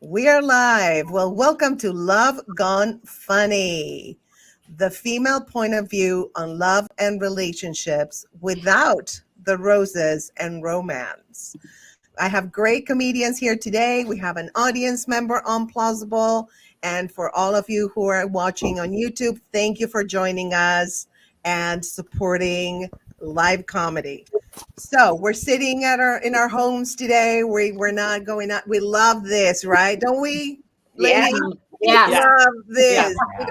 We are live. Well, welcome to Love Gone Funny, the female point of view on love and relationships without the roses and romance. I have great comedians here today. We have an audience member on Plausible. And for all of you who are watching on YouTube, thank you for joining us and supporting live comedy. So we're sitting at our homes today. We're not going out. We love this, right? Don't we, Yeah. ladies? Yeah. Love this. Yeah.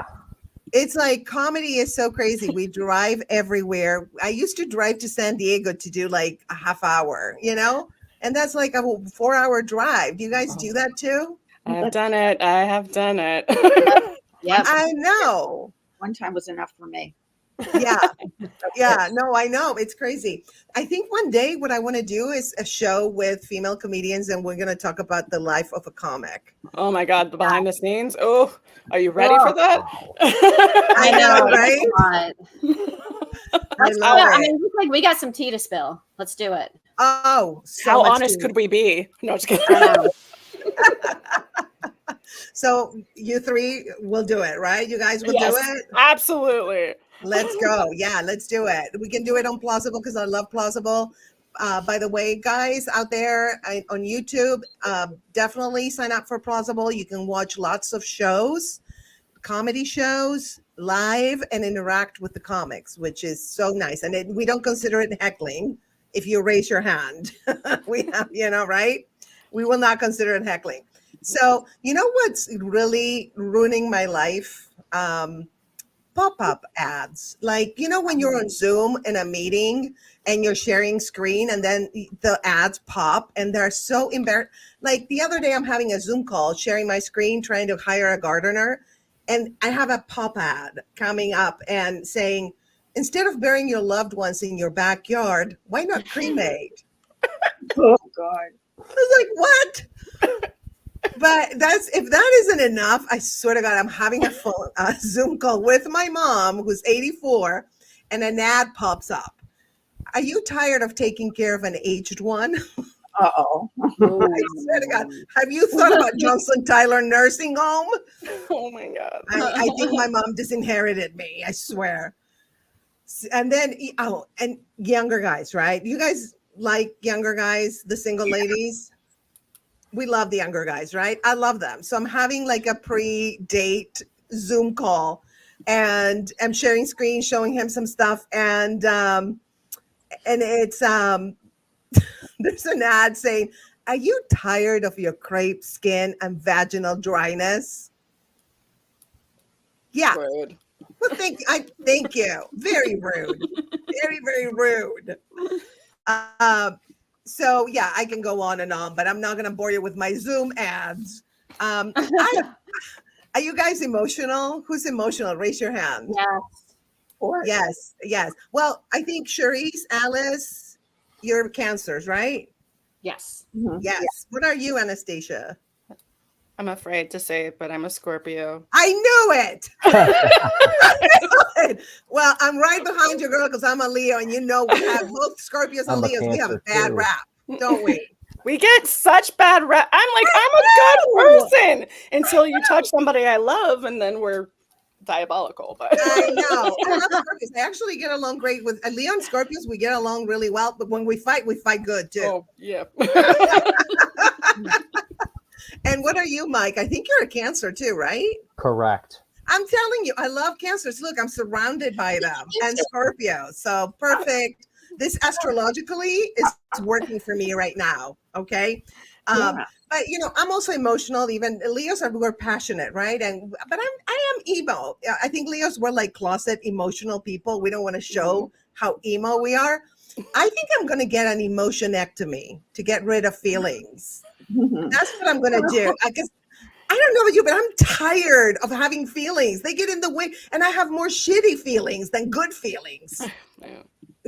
It's like comedy is so crazy. We drive everywhere. I used to drive to San Diego to do like a half hour, and that's like a 4-hour drive. Do you guys do that too? I have done it. Yep. I know. One time was enough for me. Yeah. Yeah. No, I know. It's crazy. I think one day what I want to do is a show with female comedians and we're going to talk about the life of a comic. Oh my God, the behind the scenes. Oh, are you ready for that? I know, right? I mean, looks like we got some tea to spill. Let's do it. Oh, so how much honest tea. could we be? No, just kidding. I know. So you three will do it, right? You guys will Yes, do it? absolutely. Let's go. Yeah, let's do it. We can do it on Plausible because I love Plausible. By the way, guys out there on YouTube, definitely sign up for Plausible. You can watch lots of shows, comedy shows, live, and interact with the comics, which is so nice. And we don't consider it heckling if you raise your hand. We have, right? We will not consider it heckling. So, you know what's really ruining my life? Pop-up ads. Like, when you're on Zoom in a meeting and you're sharing screen and then the ads pop and they're so embarrassed. Like the other day I'm having a Zoom call, sharing my screen, trying to hire a gardener. And I have a pop ad coming up and saying, instead of burying your loved ones in your backyard, why not cremate? Oh God. I was like, what? But if that isn't enough, I swear to God, I'm having a Zoom call with my mom, who's 84, and an ad pops up. Are you tired of taking care of an aged one? Uh-oh. I swear to God, have you thought about Johnson Tyler Nursing Home? Oh my God. I think my mom disinherited me, I swear. And then, and younger guys, right? You guys like younger guys, the single ladies? We love the younger guys, right? I love them. So I'm having like a pre-date Zoom call and I'm sharing screen, showing him some stuff. And it's, there's an ad saying, are you tired of your crepe skin and vaginal dryness? Yeah. Rude. Well, thank you. Very rude. Very, very rude. So yeah, I can go on and on, but I'm not going to bore you with my Zoom ads. Are you guys emotional? Who's emotional? Raise your hand. Yes. Yes. Well, I think Charisse, Alice, you're Cancers, right? Yes. Yes. What are you, Anastasia? I'm afraid to say it, but I'm a Scorpio. I knew it. I knew it. Well, I'm right behind you, girl, because I'm a Leo, and we have both Scorpios and Leos. We have a bad rap, don't we? We get such bad rap. I'm a good person until you touch somebody I love, and then we're diabolical. But I know. I love Scorpios. I actually get along great with Leo and Scorpios. We get along really well, but when we fight good too. Oh yeah. And what are you, Mike? I think you're a Cancer too, right? Correct. I'm telling you, I love Cancers. Look, I'm surrounded by them and Scorpio. So perfect. This astrologically is working for me right now. Okay. But I'm also emotional. Even Leos we're passionate, right? But I am emo. I think Leos were like closet emotional people. We don't want to show how emo we are. I think I'm going to get an emotionectomy to get rid of feelings. That's what I'm going to do. Because I don't know about you, but I'm tired of having feelings. They get in the way, and I have more shitty feelings than good feelings.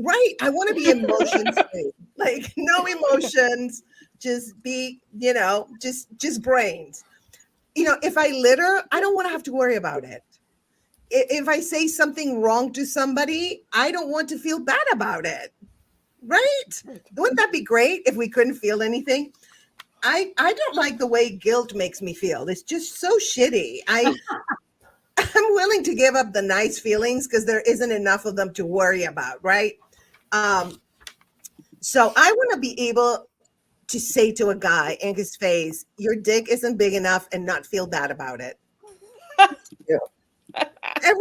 Right? I want to be emotions-free. Like no emotions, just be, just brains. If I litter, I don't want to have to worry about it. If I say something wrong to somebody, I don't want to feel bad about it. Right? Wouldn't that be great if we couldn't feel anything? I don't like the way guilt makes me feel. It's just so shitty. I'm willing to give up the nice feelings because there isn't enough of them to worry about, right? So I want to be able to say to a guy in his face, your dick isn't big enough, and not feel bad about it. Yeah. I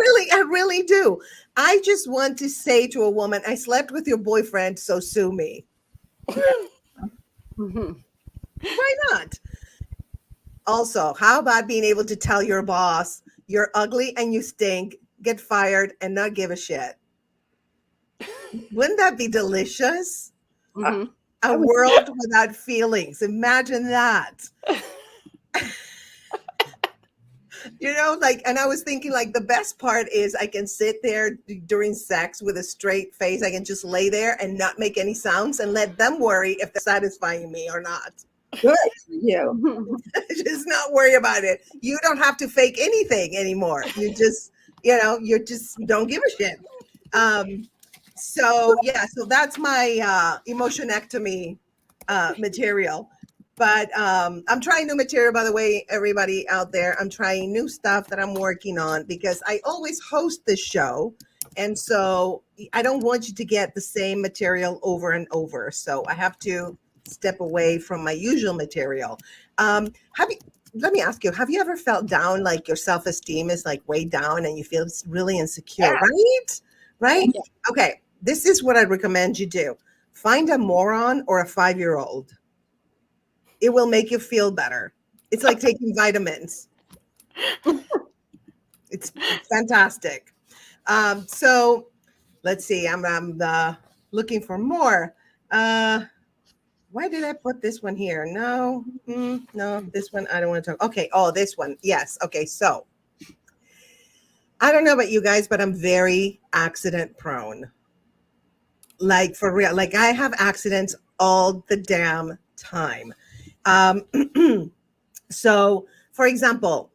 really do. I just want to say to a woman, I slept with your boyfriend, so sue me. Why not? Also, how about being able to tell your boss, you're ugly and you stink, get fired, and not give a shit? Wouldn't that be delicious? Mm-hmm. A world without feelings. Imagine that. And I was thinking, the best part is I can sit there during sex with a straight face. I can just lay there and not make any sounds and let them worry if they're satisfying me or not. Good for you. Just not worry about it. You don't have to fake anything anymore. You just, you just don't give a shit. So that's my emotionectomy material. But I'm trying new material, by the way, everybody out there. I'm trying new stuff that I'm working on because I always host this show. And so I don't want you to get the same material over and over. So I have to step away from my usual material. Let me ask you, have you ever felt down, like your self-esteem is way down and you feel really insecure, right? Yeah. Okay, this is what I'd recommend you do. Find a moron or a 5-year-old. It will make you feel better. It's like taking vitamins. It's fantastic. So let's see. I'm looking for more. Why did I put this one here? No, this one I don't want to talk. Okay. Oh, this one. Yes. Okay. So I don't know about you guys, but I'm very accident prone. Like for real. Like I have accidents all the damn time. So for example,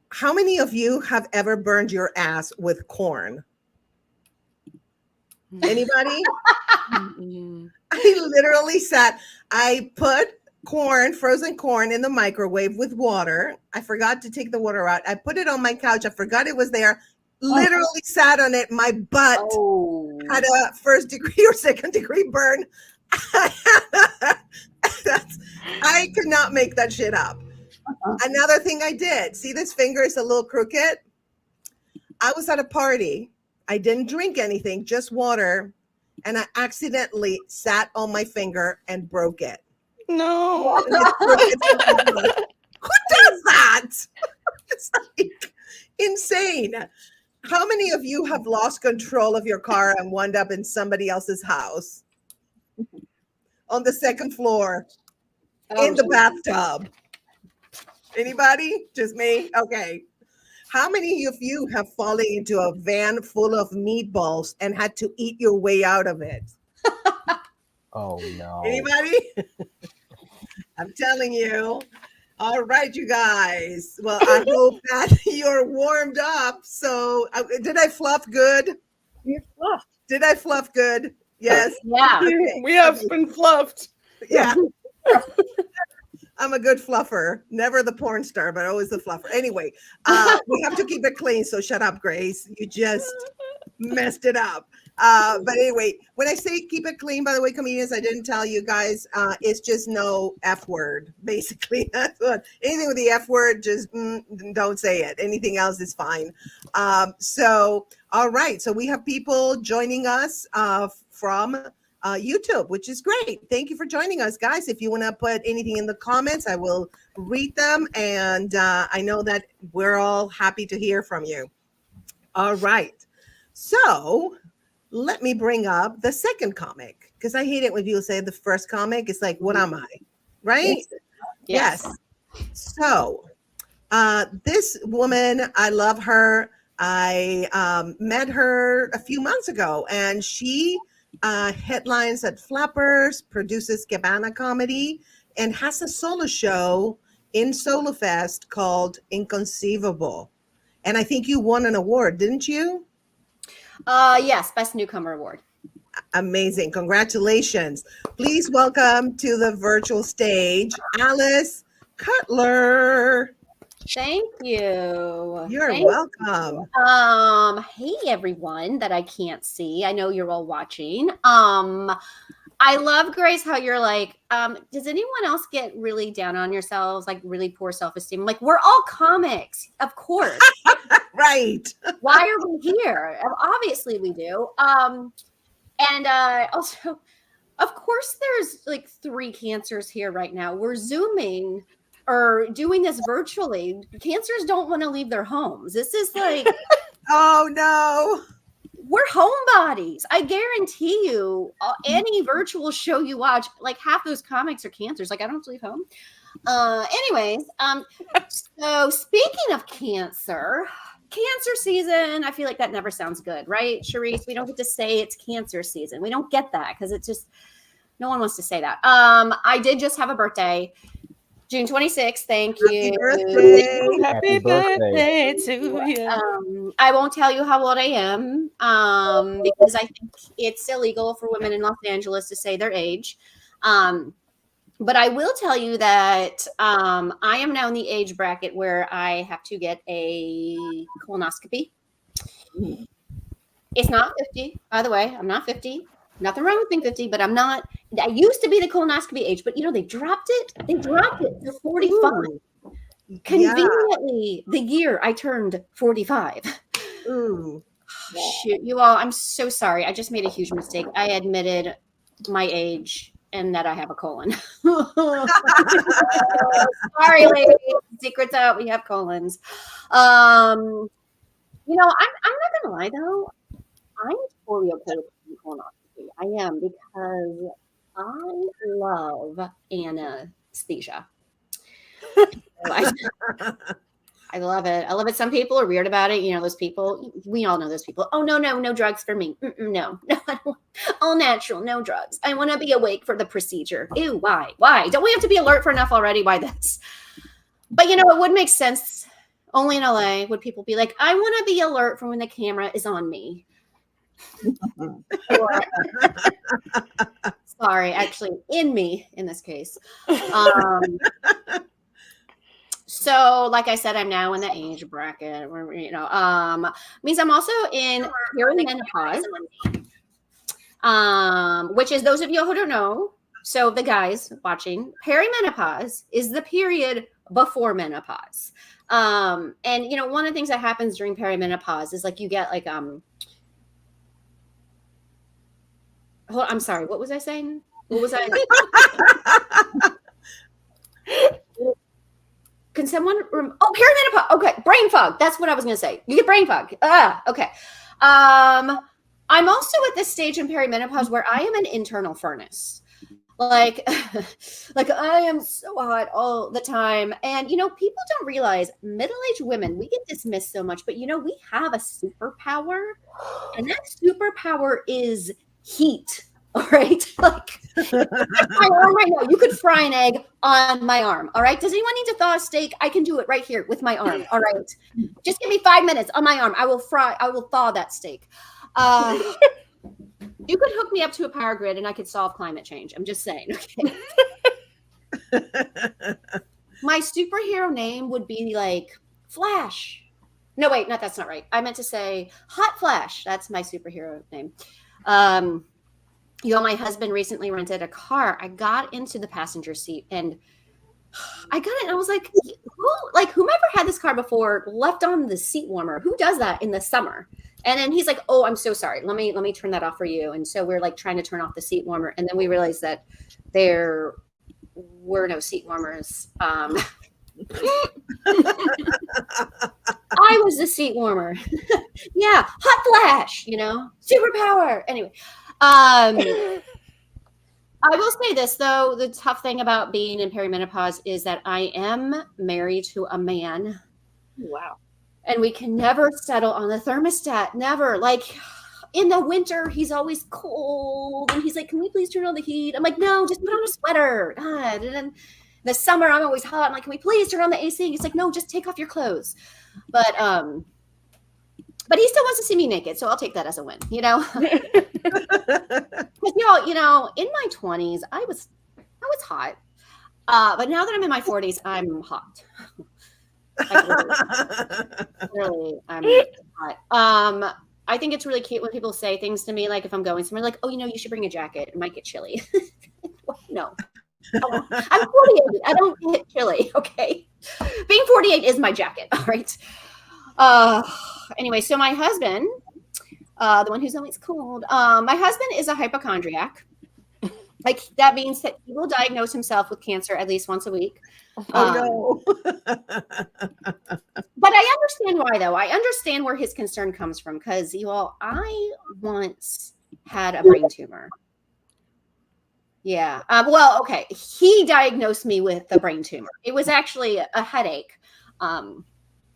how many of you have ever burned your ass with corn? Anybody? I literally I put frozen corn in the microwave with water. I forgot to take the water out. I put it on my couch. I forgot it was there. Literally sat on it. My butt had a 1st degree or 2nd degree burn. I could not make that shit up. Another thing I did, see this finger is a little crooked? I was at a party. I didn't drink anything, just water. And I accidentally sat on my finger and broke it. No. Who does that? It's insane. How many of you have lost control of your car and wound up in somebody else's house? On the 2nd floor, in the bathtub. Anybody? Just me? Okay. How many of you have fallen into a van full of meatballs and had to eat your way out of it? Oh, no. Anybody? I'm telling you. All right, you guys. Well, I hope that you're warmed up. So did I fluff good? You fluffed. Did I fluff good? Yes. Yeah. Okay. We have been fluffed. Yeah. I'm a good fluffer. Never the porn star, but always the fluffer. Anyway, we have to keep it clean. So shut up, Grace. You just messed it up. But anyway, when I say keep it clean, by the way, comedians, I didn't tell you guys, it's just no F word, basically. That's what, anything with the F word, just don't say it. Anything else is fine. So, all right. So we have people joining us from YouTube, which is great. Thank you for joining us, guys. If you want to put anything in the comments, I will read them. And I know that we're all happy to hear from you. All right. So let me bring up the second comic, because I hate it when people say the first comic. It's like, what am I? Right? Yes. So this woman, I love her. I met her a few months ago, and she headlines at Flappers, produces Cabana Comedy, and has a solo show in Solo Fest called Inconceivable. And I think you won an award, didn't you? Yes, Best Newcomer Award. Amazing. Congratulations. Please welcome to the virtual stage, Alice Cutler. Thank you. You're welcome. Hey everyone that I can't see. I know you're all watching. I love, Grace, how you're like, does anyone else get really down on yourselves, like really poor self-esteem? Like, we're all comics, of course. Right. Why are we here? Obviously we do. And also, of course, there's like 3 cancers here right now. We're Zooming or doing this virtually. Cancers don't want to leave their homes. This is like, oh no. We're homebodies. I guarantee you, any virtual show you watch, like half those comics are cancers. Like, I don't have to leave home. Anyways, so speaking of cancer season, I feel like that never sounds good, right, Charisse? We don't get to say it's cancer season. We don't get that because it's just, no one wants to say that. I did just have a birthday. June 26th. Thank you. Happy birthday to you. I won't tell you how old I am because I think it's illegal for women in Los Angeles to say their age. But I will tell you that I am now in the age bracket where I have to get a colonoscopy. It's not 50, by the way. I'm not 50. Nothing wrong with being 50, but I'm not. I used to be the colonoscopy age, but they dropped it. They dropped it to 45. Ooh. Conveniently, the year I turned 45. Ooh. Shoot, you all, I'm so sorry. I just made a huge mistake. I admitted my age and that I have a colon. Sorry, ladies. Secret's out. We have colons. I'm not gonna lie though. I'm totally okay with colonoscopy. I am, because I love anesthesia. I love it. I love it. Some people are weird about it. Those people, we all know those people. Oh, no drugs for me. No, I don't want, all natural, no drugs. I want to be awake for the procedure. Ew, why? Don't we have to be alert for enough already? Why this? But, it would make sense. Only in LA would people be like, I want to be alert for when the camera is on me. Sorry, actually in me in this case. So like I said, I'm now in the age bracket where, means I'm also in perimenopause, which is, those of you who don't know, so the guys watching, perimenopause is the period before menopause. And one of the things that happens during perimenopause is like you get like I'm sorry. What was I saying? What was I? Can someone? Perimenopause. Okay, brain fog. That's what I was going to say. You get brain fog. Okay. I'm also at this stage in perimenopause where I am an internal furnace. Like I am so hot all the time. And, people don't realize middle-aged women, we get dismissed so much, but, we have a superpower. And that superpower is heat. All right. Like my arm right now. You could fry an egg on my arm. All right. Does anyone need to thaw a steak? I can do it right here with my arm. All right. Just give me 5 minutes on my arm. I will thaw that steak. You could hook me up to a power grid and I could solve climate change. I'm just saying. Okay. My superhero name would be like Flash. No, wait, no, that's not right. I meant to say Hot Flash. That's my superhero name. My husband recently rented a car. I got into the passenger seat and I got it. And I was like, whomever had this car before left on the seat warmer. Who does that in the summer? And then he's like, oh, I'm so sorry. Let me turn that off for you. And so we're like trying to turn off the seat warmer. And then we realized that there were no seat warmers. I was the seat warmer. Yeah. Hot Flash, superpower. Anyway. I will say this, though. The tough thing about being in perimenopause is that I am married to a man. Wow. And we can never settle on the thermostat. Never. Like in the winter, he's always cold. And he's like, can we please turn on the heat? I'm like, no, just put on a sweater. God. And then the summer, I'm always hot. I'm like, can we please turn on the AC? And he's like, no, just take off your clothes. But But he still wants to see me naked, so I'll take that as a win, you know. Because y'all, you know, in my 20s, I was hot, but now that I'm in my 40s, I'm hot. Really, I'm hot. I think it's really cute when people say things to me, like if I'm going somewhere, like, "Oh, you know, you should bring a jacket. It might get chilly." No, I'm 48. I don't get chilly. Okay, being 48 is my jacket. All right. Anyway, so my husband, the one who's always cold, my husband is a hypochondriac. Like that means that he will diagnose himself with cancer at least once a week. Oh no. But I understand why, though. I understand where his concern comes from, because you all, I once had a brain tumor. Yeah. Well, okay. He diagnosed me with a brain tumor. It was actually a headache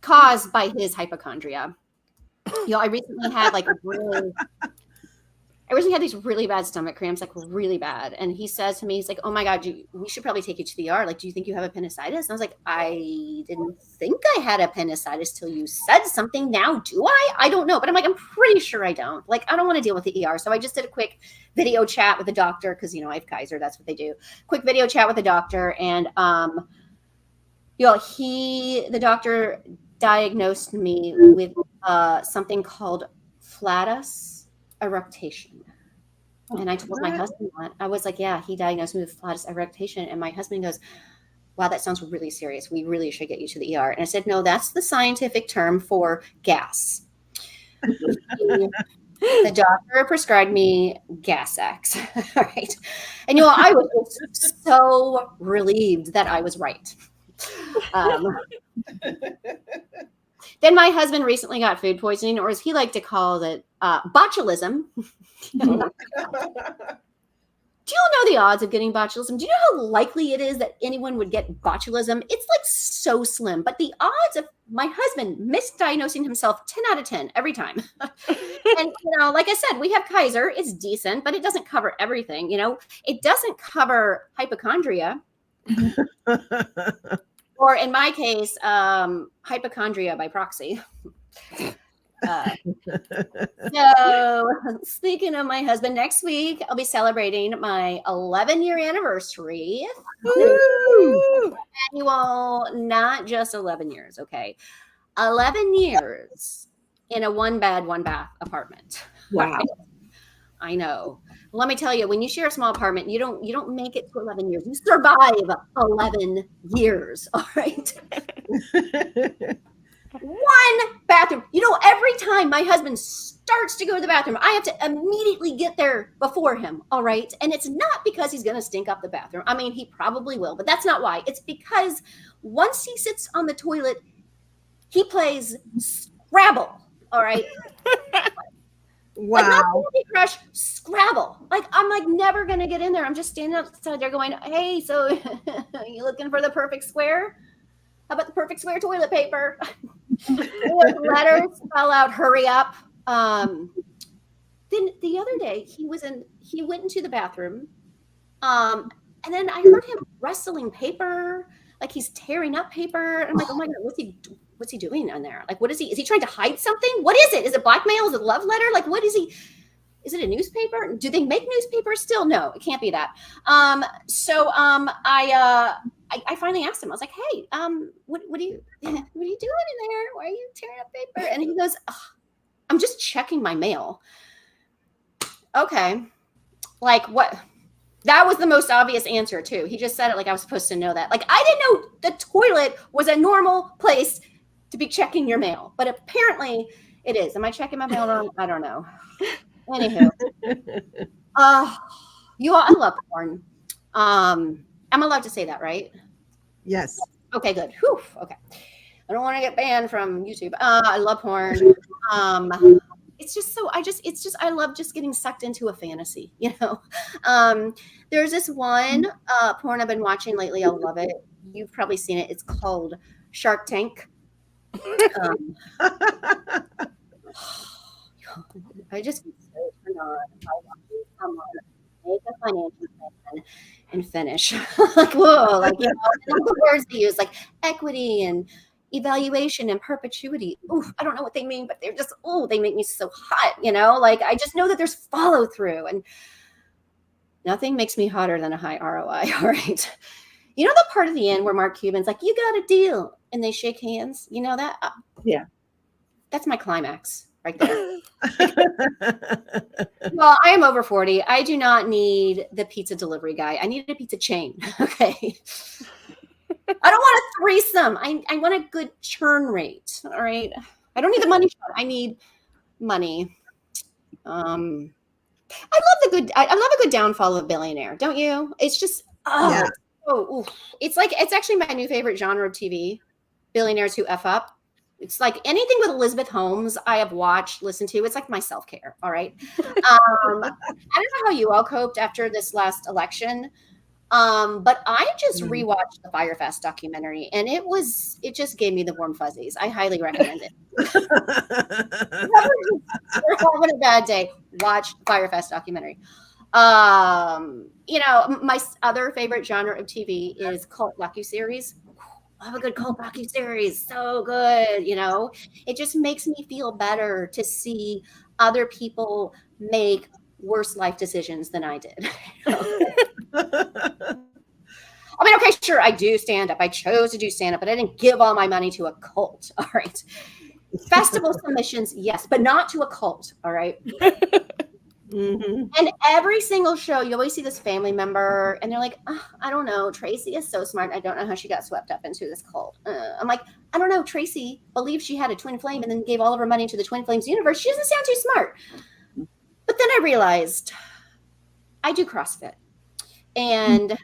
caused by his hypochondria. You know, I recently had these really bad stomach cramps, like really bad. And he says to me, he's like, "Oh my God, we should probably take you to the ER. Like, do you think you have appendicitis?" And I was like, "I didn't think I had appendicitis till you said something. Now, do I? I don't know." But I'm like, I'm pretty sure I don't. Like, I don't want to deal with the ER. So I just did a quick video chat with the doctor, because, you know, I have Kaiser. That's what they do. Quick video chat with the doctor. And, you know, the doctor diagnosed me with something called flatus eructation. And I told my husband that. I was like, "Yeah, he diagnosed me with flatus eructation." And my husband goes, "Wow, that sounds really serious. We really should get you to the ER." And I said, "No, that's the scientific term for gas." The doctor prescribed me Gas-X. All right. And, you know, I was so relieved that I was right. Then my husband recently got food poisoning, or as he liked to call it, botulism. Do you know the odds of getting botulism? Do you know how likely it is that anyone would get botulism? It's like so slim. But the odds of my husband misdiagnosing himself, 10 out of 10 every time. And, you know, like I said, we have Kaiser. It's decent, but it doesn't cover everything. You know, it doesn't cover hypochondria. Or in my case, hypochondria by proxy. So speaking of my husband, next week I'll be celebrating my 11-year anniversary. Annual, not just 11 years, okay? 11 years in a one bed, one bath apartment. Wow. I know. Let me tell you, when you share a small apartment, you don't make it to 11 years. You survive 11 years, all right? One bathroom. You know, every time my husband starts to go to the bathroom, I have to immediately get there before him, all right? And it's not because he's going to stink up the bathroom. I mean, he probably will, but that's not why. It's because once he sits on the toilet, he plays Scrabble, all right? Wow. Like, not Candy Crush, Scrabble. Like, I'm like never gonna get in there. I'm just standing outside there going, "Hey, so you looking for the perfect square? How about the perfect square toilet paper?" Letters spell out, "Hurry up." Then the other day he went into the bathroom, and then I heard him rustling paper, like he's tearing up paper. And I'm like, "Oh my God, what's he doing in there? Like, what is he? Is he trying to hide something? What is it? Is it blackmail? Is it a love letter? Like, what is he? Is it a newspaper? Do they make newspapers still? No, it can't be that." So I finally asked him. I was like, "Hey, what are you doing in there? Why are you tearing up paper?" And he goes, "I'm just checking my mail." Okay, like what? That was the most obvious answer too. He just said it like I was supposed to know that. Like, I didn't know the toilet was a normal place to be checking your mail, but apparently it is. Am I checking my mail wrong? I don't know. Anywho, you all, I love porn. I'm allowed to say that, right? Yes. Okay, good. Whew, okay. I don't want to get banned from YouTube. I love porn. It's just so I love just getting sucked into a fantasy, you know. There's this one porn I've been watching lately. I love it. You've probably seen it. It's called Shark Tank. I just get so turned on by watching someone make a financial plan and finish. Like, whoa, like, you know, the words they use, like equity and, evaluation, and perpetuity. Ooh, I don't know what they mean, but they're just, they make me so hot, you know? Like, I just know that there's follow through, and nothing makes me hotter than a high ROI. All right. You know the part of the end where Mark Cuban's like, you got a deal, and they shake hands? You know that? Yeah. That's my climax right there. Well, I am over 40. I do not need the pizza delivery guy. I need a pizza chain. Okay. I don't want a threesome. I want a good churn rate. All right. I don't need the money shot. I need money. I love a good downfall of a billionaire. Don't you? It's just, it's actually my new favorite genre of TV. Billionaires who F up. It's like anything with Elizabeth Holmes I have watched, listened to. It's like my self-care. All right. I don't know how you all coped after this last election. But I just rewatched the Firefest documentary, and it just gave me the warm fuzzies. I highly recommend it. If you're having a bad day, watch the Firefest documentary. My other favorite genre of TV is cult docuseries. I have a good cult docuseries. So good. It just makes me feel better to see other people make worse life decisions than I did. I mean, okay, sure, I do stand up. I chose to do stand up, but I didn't give all my money to a cult. All right. Festival submissions, yes, but not to a cult. All right. Mm-hmm. And every single show, you always see this family member, and they're like, I don't know. Tracy is so smart. I don't know how she got swept up into this cult. I'm like, I don't know. Tracy believes she had a twin flame and then gave all of her money to the Twin Flames universe. She doesn't sound too smart. But then I realized I do CrossFit. And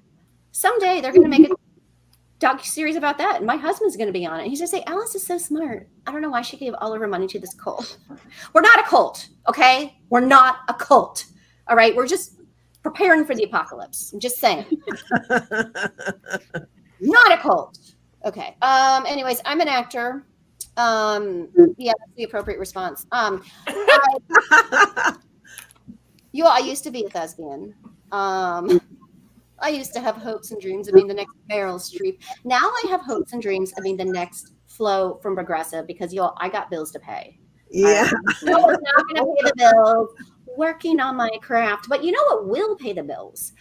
someday they're going to make a docu-series about that. And my husband's going to be on it. He's going to say, Alice is so smart. I don't know why she gave all of her money to this cult. We're not a cult, okay? We're not a cult, all right? We're just preparing for the apocalypse. I'm just saying. Not a cult. Okay. Anyways, I'm an actor. Yeah, that's the appropriate response. I used to be a thespian. I used to have hopes and dreams of being the next Meryl Streep. Now I have hopes and dreams of being the next Flo from Progressive because I got bills to pay. Yeah. I was not going to pay the bills, working on my craft. But you know what will pay the bills?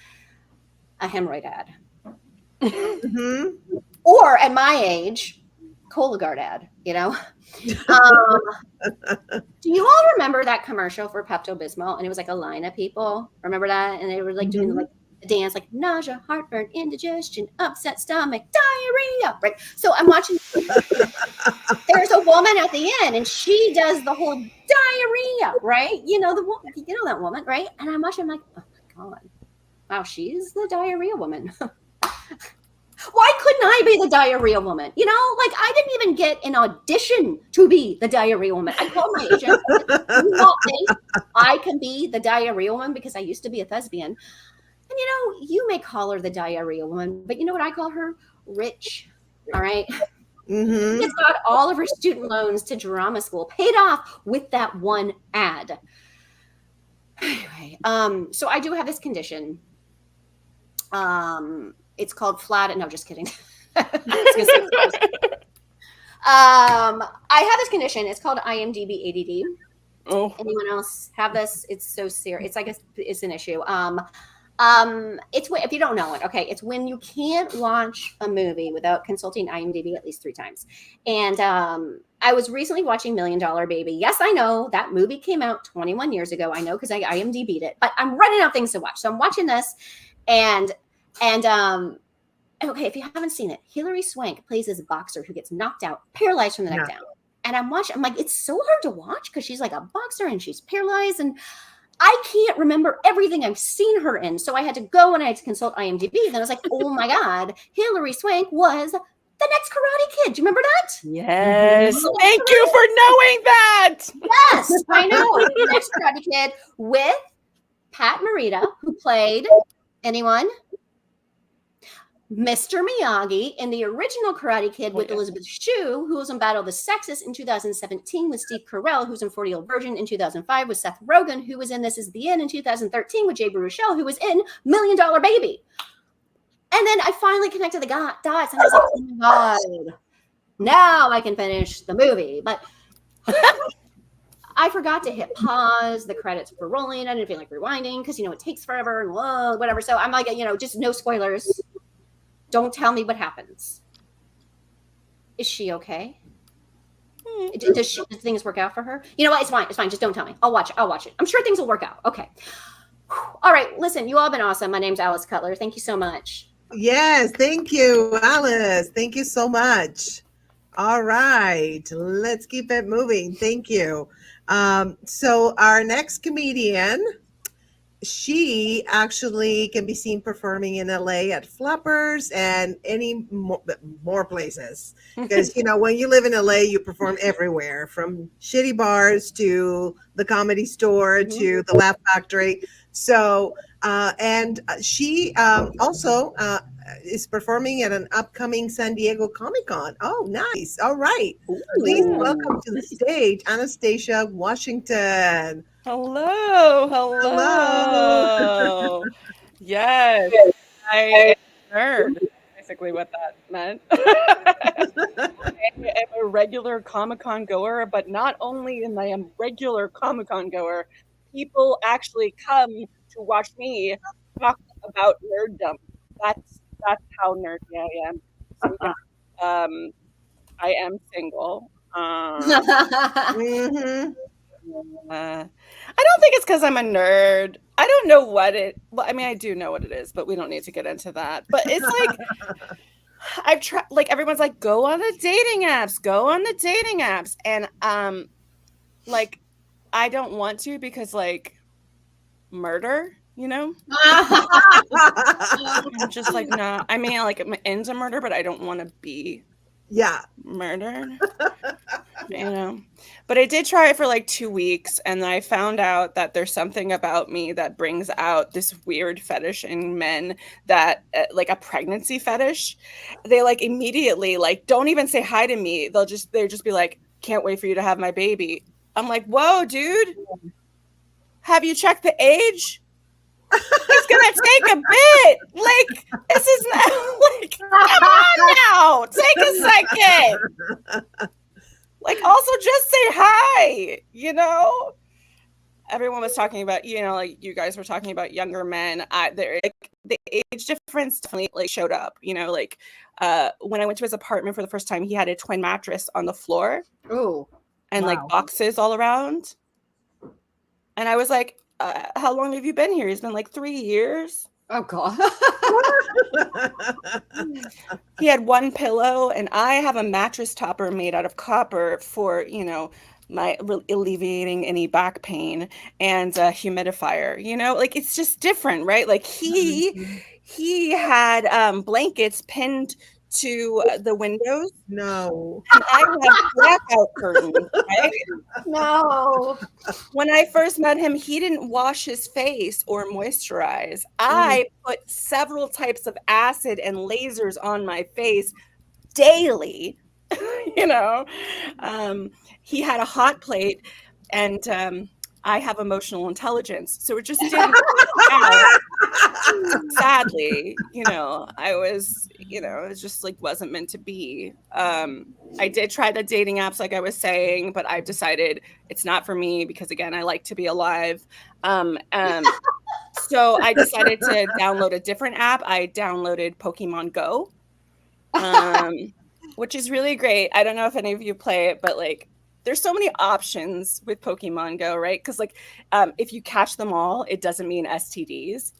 A hemorrhoid ad. Mm-hmm. Or at my age, Cologuard ad, Do you all remember that commercial for Pepto-Bismol? And it was like a line of people. Remember that? And they were like doing like a dance, like nausea, heartburn, indigestion, upset stomach, diarrhea. Right. So I'm watching. There's a woman at the end, and she does the whole diarrhea. Right. That woman. Right. And I'm watching. I'm like, oh my God, wow, she's the diarrhea woman. Why couldn't I be the diarrhea woman? I didn't even get an audition to be the diarrhea woman. I called my agent. You not think I can be the diarrhea woman because I used to be a thespian. And you may call her the diarrhea woman, but you know what I call her? Rich. All right. Mm-hmm. She's got all of her student loans to drama school paid off with that one ad. Anyway, so I do have this condition. It's called flat. No, just kidding. I have this condition. It's called IMDb ADD. Oh. Anyone else have this? It's so serious. It's an issue. It's if you don't know it, okay. It's when you can't watch a movie without consulting IMDb at least 3 times. And I was recently watching $1 Million Baby. Yes, I know that movie came out 21 years ago. I know because I IMDb'd it. But I'm running out of things to watch, so I'm watching this, and okay, if you haven't seen it, Hilary Swank plays this boxer who gets knocked out, paralyzed from the neck down. And I'm watching, I'm like, it's so hard to watch because she's like a boxer and she's paralyzed, and I can't remember everything I've seen her in. So I had to go and I had to consult IMDb. Then I was like, oh my God, Hilary Swank was the next Karate Kid. Do you remember that? Yes. Thank you for knowing that. Yes, I know. The next Karate Kid with Pat Morita, who played anyone? Mr. Miyagi in the original Karate Kid with Elizabeth Shue, who was in Battle of the Sexes in 2017 with Steve Carell, who's in 40-Year-Old Virgin in 2005 with Seth Rogen, who was in This Is the End in 2013 with Jay Baruchel, who was in $1 Million Baby. And then I finally connected the dots, and I was like, oh my God, Now I can finish the movie. But I forgot to hit pause. The credits were rolling. I didn't feel like rewinding because, it takes forever and whatever. So I'm like, just no spoilers. Don't tell me what happens. Is she okay? Does things work out for her? You know what? It's fine. It's fine. Just don't tell me. I'll watch it. I'm sure things will work out. Okay. All right. Listen, you all been awesome. My name's Alice Cutler. Thank you so much. Yes. Thank you, Alice. Thank you so much. All right. Let's keep it moving. Thank you. So our next comedian, she actually can be seen performing in LA at Flappers and any more places. Because, when you live in LA, you perform everywhere, from shitty bars to the Comedy Store to the Laugh Factory. So, and she also is performing at an upcoming San Diego Comic-Con. Oh, nice. All right. Please welcome to the stage, Anastasia Washington. Hello. Yes, I am a nerd. Basically, what that meant. I am a regular Comic-Con goer, but not only am I a regular Comic-Con goer, people actually come to watch me talk about nerddom. That's how nerdy I am. So, I am single. I don't think it's because I'm a nerd. I don't know what well, I mean, I do know what it is, but we don't need to get into that. But it's like, I've tried, like, everyone's like, go on the dating apps. And, like, I don't want to because, like, murder, I'm just like, no. I mean, like, I'm into murder, but I don't want to be murdered. But I did try it for like 2 weeks, and I found out that there's something about me that brings out this weird fetish in men, that like a pregnancy fetish. They like immediately like don't even say hi to me. They'll just be like, can't wait for you to have my baby. I'm like, whoa, dude, have you checked the age? It's gonna take a bit. Like, this is not like, come on now, take a second. Like, also just say hi, Everyone was talking about, like you guys were talking about younger men. The age difference definitely like showed up, like when I went to his apartment for the first time, he had a twin mattress on the floor. Oh, and like boxes all around. And I was like, how long have you been here? He's been like 3 years. Oh, God. He had one pillow, and I have a mattress topper made out of copper for, my alleviating any back pain, and a humidifier, like it's just different, right? Like he had blankets pinned to the windows. No. And I have blackout curtains, right? No. When I first met him, he didn't wash his face or moisturize. I put several types of acid and lasers on my face daily. He had a hot plate, and I have emotional intelligence, so it just didn't out. Sadly, I was, it just like wasn't meant to be. I did try the dating apps, like I was saying, but I've decided it's not for me because, again, I like to be alive. So I decided to download a different app. I downloaded Pokemon Go, which is really great. I don't know if any of you play it, but like, there's so many options with Pokemon Go, right? Because like, if you catch them all, it doesn't mean STDs,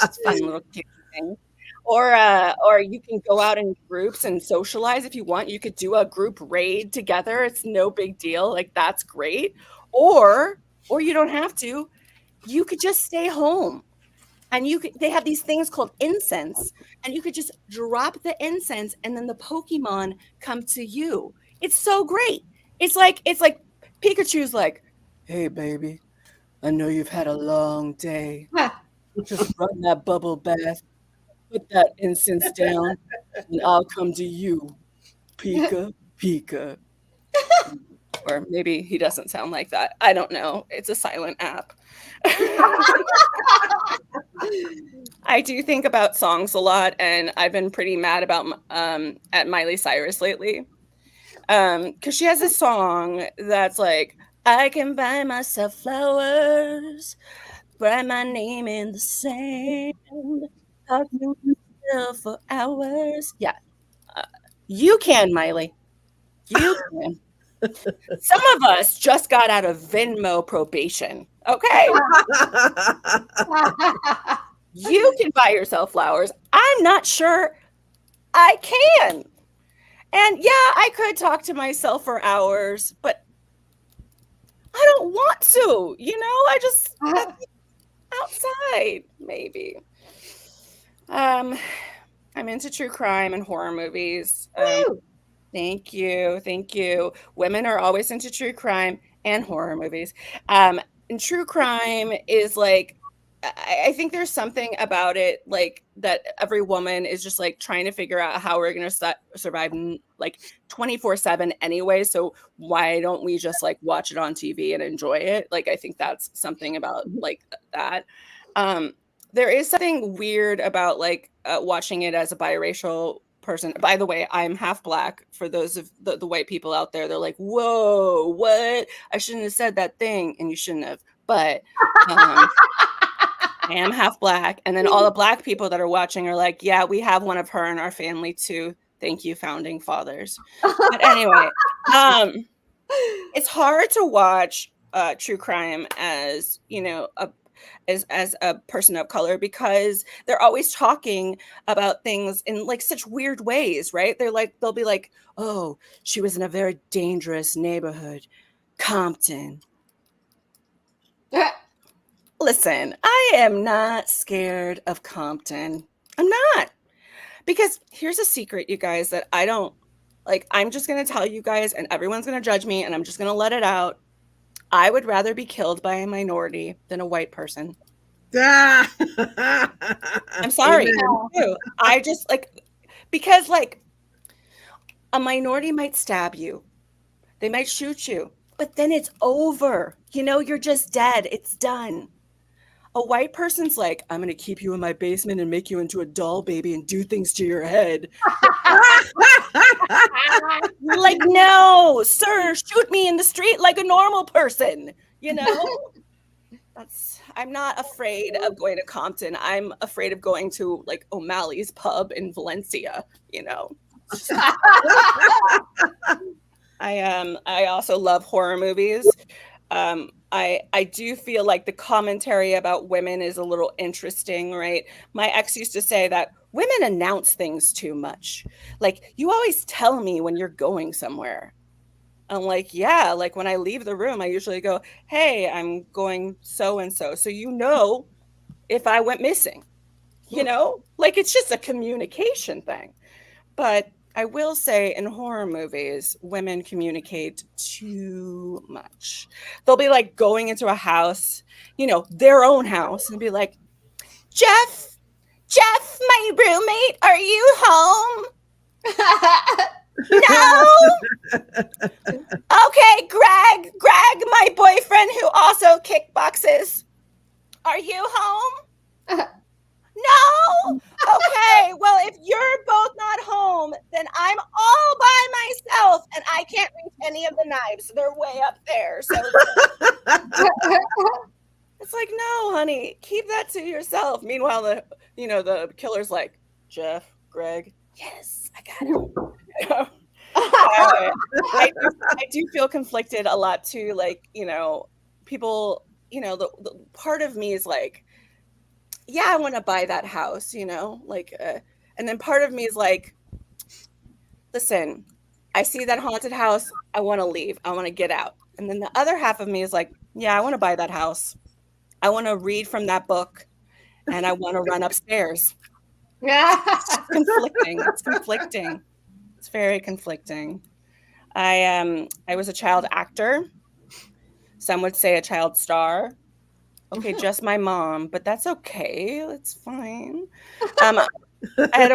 Just fun little cute thing. Or you can go out in groups and socialize if you want. You could do a group raid together. It's no big deal. Like, that's great. Or you don't have to. You could just stay home. And they have these things called incense, and you could just drop the incense, and then the Pokemon come to you. It's so great. It's like Pikachu's like, hey baby, I know you've had a long day. Just run that bubble bath, put that incense down, and I'll come to you, Pika. Or maybe he doesn't sound like that. I don't know. It's a silent app. I do think about songs a lot, and I've been pretty mad about at Miley Cyrus lately. Because she has this song that's like, I can buy myself flowers, write my name in the sand, talk to myself for hours. Yeah, you can, Miley. You can. Some of us just got out of Venmo probation. Okay. You can buy yourself flowers. I'm not sure I can. And yeah, I could talk to myself for hours, but I don't want to, I just outside, maybe. I'm into true crime and horror movies. Thank you. Women are always into true crime and horror movies. And true crime is like, I think there's something about it, like that every woman is just like trying to figure out how we're going to survive like 24/7 anyway. So why don't we just like watch it on TV and enjoy it? Like, I think that's something about like that. There is something weird about like watching it as a biracial person. By the way, I'm half Black. For those of the white people out there, they're like, whoa, what? I shouldn't have said that thing. And you shouldn't have. But I am half Black. And then all the Black people that are watching are like, yeah, we have one of her in our family too. Thank you, founding fathers. But anyway, it's hard to watch true crime as, as a person of color, because they're always talking about things in like such weird ways, right? They'll be like, oh, she was in a very dangerous neighborhood, Compton. Listen, I am not scared of Compton. I'm not. Because here's a secret, you guys, that I don't like. I'm just going to tell you guys, and everyone's going to judge me, and I'm just going to let it out. I would rather be killed by a minority than a white person. I'm sorry. I just like, because like a minority might stab you. They might shoot you, but then it's over. You're just dead. It's done. A white person's like, I'm going to keep you in my basement and make you into a doll baby and do things to your head. Like, no, sir, shoot me in the street like a normal person. I'm not afraid of going to Compton. I'm afraid of going to like O'Malley's pub in Valencia, I also love horror movies. I do feel like the commentary about women is a little interesting, right? My ex used to say that women announce things too much. Like, you always tell me when you're going somewhere. I'm like, yeah, like when I leave the room, I usually go, hey, I'm going so-and-so. So if I went missing, like it's just a communication thing. But I will say in horror movies, women communicate too much. They'll be like going into a house, their own house, and be like, Jeff, my roommate, are you home? No. Okay, Greg, my boyfriend who also kickboxes, are you home? No. Okay, well, if you're both not home, then I'm all by myself and I can't reach any of the knives. They're way up there. So it's like, no, honey, keep that to yourself. Meanwhile, the killer's like, Jeff, Greg, yes, I got him. I do feel conflicted a lot too. Like, people, the part of me is like, yeah, I want to buy that house, like, and then part of me is like, listen, I see that haunted house. I want to leave. I want to get out. And then the other half of me is like, yeah, I want to buy that house. I want to read from that book and I want to run upstairs. It's conflicting. It's conflicting. It's very conflicting. I was a child actor. Some would say a child star. Okay, just my mom, but that's okay. It's fine. I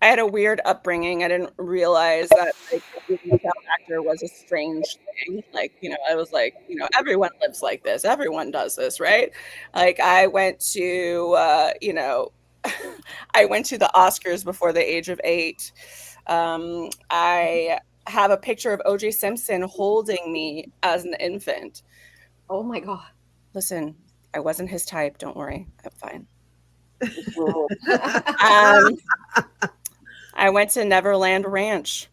had a weird upbringing. I didn't realize that like being a child actor was a strange thing. Like, I was like, everyone lives like this. Everyone does this, right? Like I went to I went to the Oscars before the age of 8. I have a picture of O.J. Simpson holding me as an infant. Oh my God. Listen, I wasn't his type. Don't worry. I'm fine. I went to Neverland Ranch.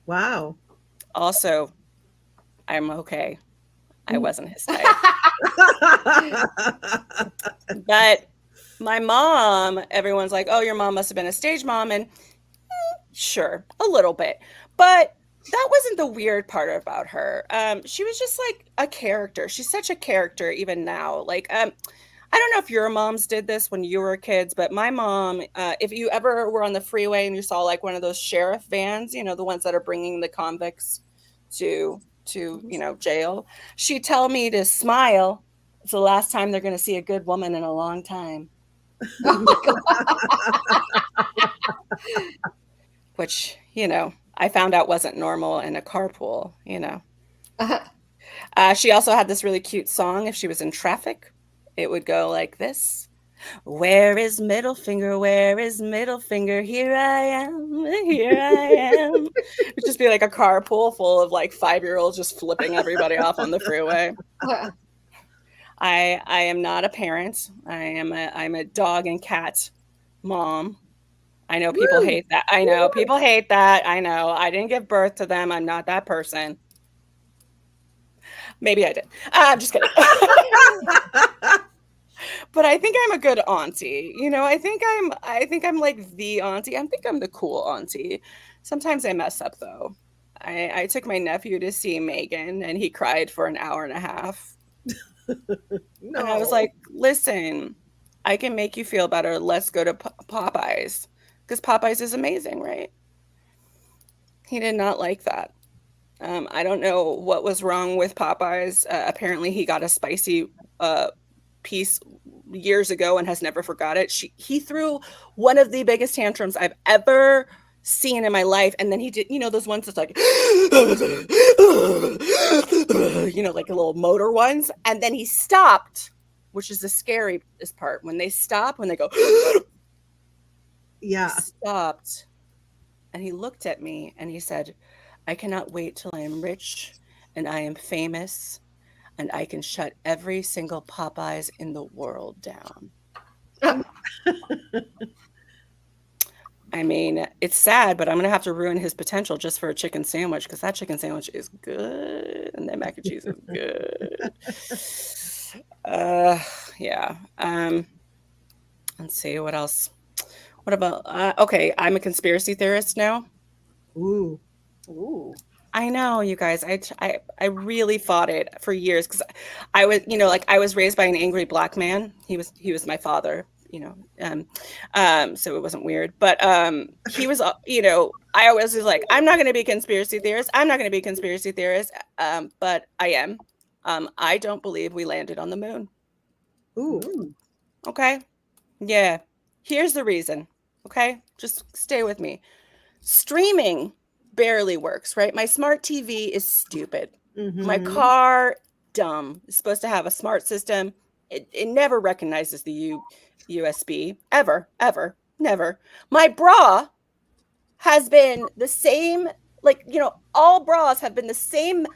Wow. Also, I'm okay. I wasn't his type. But my mom, everyone's like, oh, your mom must have been a stage mom. And sure, a little bit. But that wasn't the weird part about her. She was just like a character. She's such a character even now. Like, I don't know if your moms did this when you were kids, but my mom, if you ever were on the freeway and you saw like one of those sheriff vans, the ones that are bringing the convicts to jail, she'd tell me to smile. It's the last time they're going to see a good woman in a long time. Oh my God. Which, I found out wasn't normal in a carpool, She also had this really cute song. If she was in traffic, it would go like this. Where is middle finger? Where is middle finger? Here I am. Here I am. It would just be like a carpool full of like 5-year-olds just flipping everybody off on the freeway. I am not a parent. I'm a dog and cat mom. I know people hate that. I know people hate that. I know. I didn't give birth to them. I'm not that person. Maybe I did. I'm just kidding. But I think I'm a good auntie. I think I'm like the auntie. I think I'm the cool auntie. Sometimes I mess up though. I took my nephew to see Megan and he cried for an hour and a half. No. And I was like, listen, I can make you feel better. Let's go to Popeyes. Because Popeyes is amazing, right? He did not like that. I don't know what was wrong with Popeyes. Apparently he got a spicy piece years ago and has never forgot it. He threw one of the biggest tantrums I've ever seen in my life. And then he did, those ones that's like, like a little motor ones. And then he stopped, which is the scariest part. When they stop, when they go, yeah. He stopped and he looked at me and he said, I cannot wait till I am rich and I am famous and I can shut every single Popeyes in the world down. I mean, it's sad, but I'm going to have to ruin his potential just for a chicken sandwich because that chicken sandwich is good and that mac and cheese is good. Yeah. Let's see, what else? What about, okay, I'm a conspiracy theorist now. Ooh. I know, you guys. I really fought it for years because I was, I was raised by an angry Black man. He was my father, so it wasn't weird. But he was, I always was like, I'm not going to be a conspiracy theorist. I'm not going to be a conspiracy theorist. But I am. I don't believe we landed on the moon. Ooh. Okay. Yeah. Here's the reason. Okay. Just stay with me. Streaming barely works, right? My smart TV is stupid. Mm-hmm. My car, dumb. It's supposed to have a smart system. It never recognizes the USB. Ever, never. My bra has been the same, all bras have been the same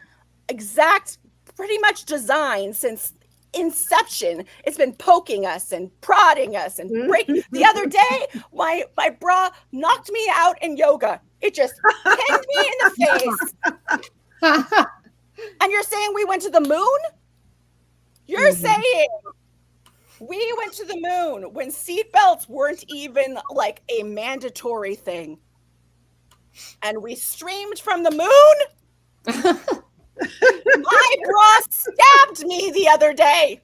exact, pretty much design since inception. It's been poking us and prodding us and breaking. The other day, my bra knocked me out in yoga. It just pinned me in the face. And you're saying we went to the moon? You're saying we went to the moon when seatbelts weren't even like a mandatory thing. And we streamed from the moon? My bra stabbed me the other day.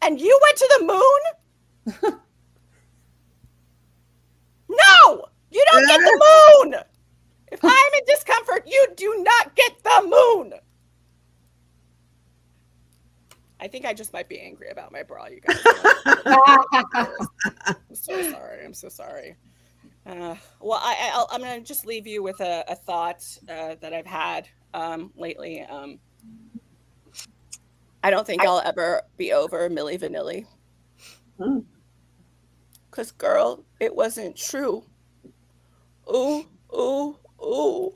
And you went to the moon? No! You don't get the moon! If I'm in discomfort, you do not get the moon! I think I just might be angry about my bra, you guys. I'm so sorry. I'm so sorry. Well, I'm going to just leave you with a thought that I've had lately. I don't think I'll ever be over Milli Vanilli. Because, girl, it wasn't true. Ooh, ooh, ooh.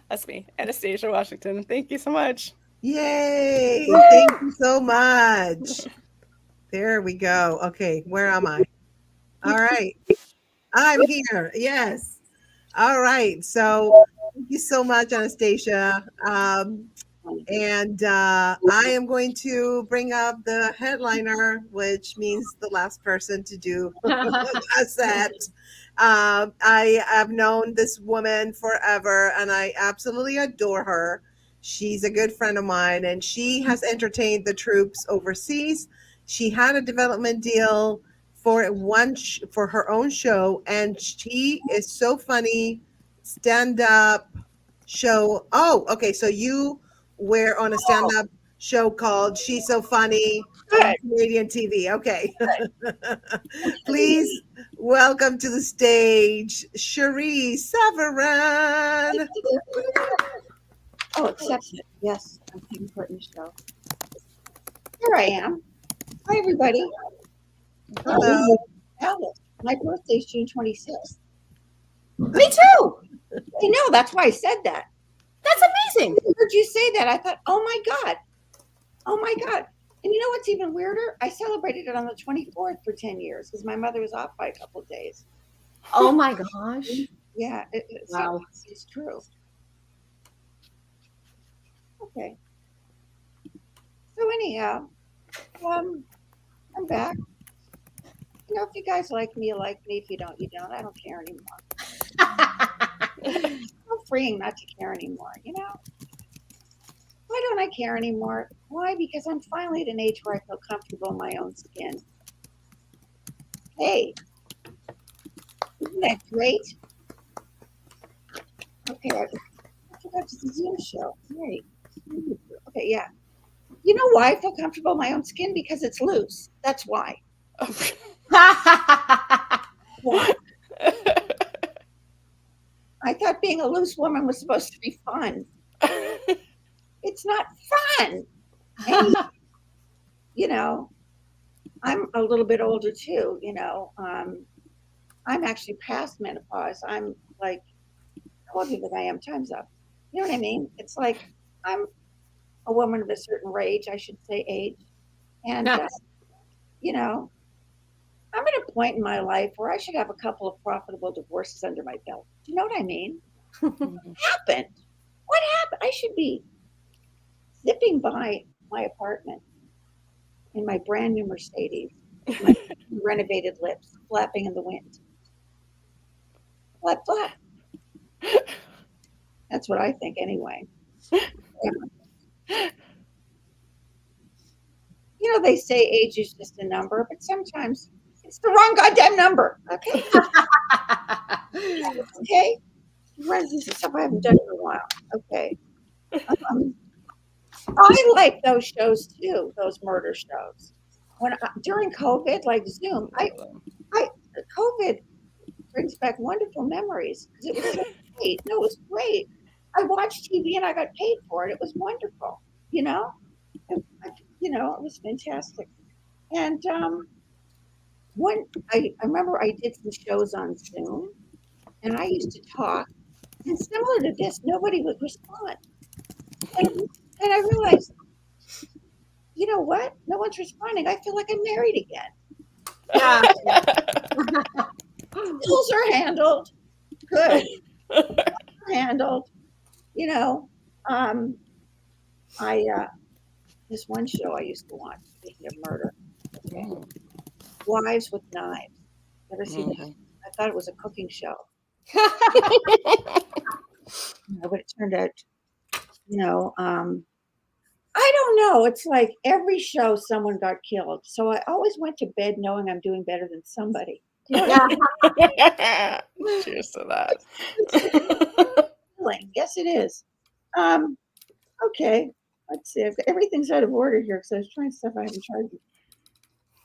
That's me, Anastasia Washington. Thank you so much. Yay! Thank you so much. There we go. Okay, where am I? All right. I'm here. Yes. All right. So thank you so much, Anastasia. And I am going to bring up the headliner, which means the last person to do a set. I have known this woman forever, and I absolutely adore her. She's a good friend of mine, and she has entertained the troops overseas. She had a development deal for for her own show, and she is so funny. Stand up show. Oh, okay. So you were on a stand up show called She's So Funny on Canadian TV. Okay. Please welcome to the stage Cherie Severin. Oh, accepted. Yes, I'm taking part in the show. Here I am. Hi, everybody. Hello. Alice. My birthday's June 26th. Me too. I know, that's why I said that. That's amazing. I heard you say that. I thought, oh my God. Oh my God. And you know what's even weirder? I celebrated it on the 24th for 10 years because my mother was off by a couple of days. Oh my gosh. Yeah, Wow. it's true. Okay. So anyhow, I'm back. You know, if you guys like me, you like me. If you don't, you don't. I don't care anymore. I'm freeing not to care anymore, you know? Why don't I care anymore? Why? Because I'm finally at an age where I feel comfortable in my own skin. Hey, isn't that great? Okay, I forgot to the Zoom show. Great. Okay, yeah. You know why I feel comfortable in my own skin? Because it's loose. That's why. Why? I thought being a loose woman was supposed to be fun. It's not fun. And, you know, I'm a little bit older too, you know. I'm actually past menopause. I'm like older than I am, time's up. You know what I mean? It's like I'm a woman of a certain age, I should say age. And, you know, I'm at a point in my life where I should have a couple of profitable divorces under my belt. Do you know what I mean? What happened? What happened? I should be zipping by my apartment in my brand new Mercedes, my renovated lips flapping in the wind. Flap, flap. That's what I think anyway. You know, they say age is just a number, but sometimes it's the wrong goddamn number. Okay. Okay. This is stuff I haven't done in a while. Okay. I like those shows too, those murder shows. During COVID, like Zoom, COVID brings back wonderful memories because it was so great. No, it was great. I watched TV and I got paid for it. It was wonderful. You know, you know, it was fantastic. And I remember I did some shows on Zoom, and I used to talk, and similar to this, nobody would respond. And I realized, you know what? No one's responding. I feel like I'm married again. Bills are handled. Good. Handled. You know, this one show I used to watch, speaking of murder, okay? Wives with Knives. Ever see that? I thought it was a cooking show. But it turned out, you know, I don't know. It's like every show someone got killed. So I always went to bed knowing I'm doing better than somebody. You know what I mean? Cheers to that. Yes, it is. Okay. Let's see. Everything's out of order here because I was trying stuff I haven't tried.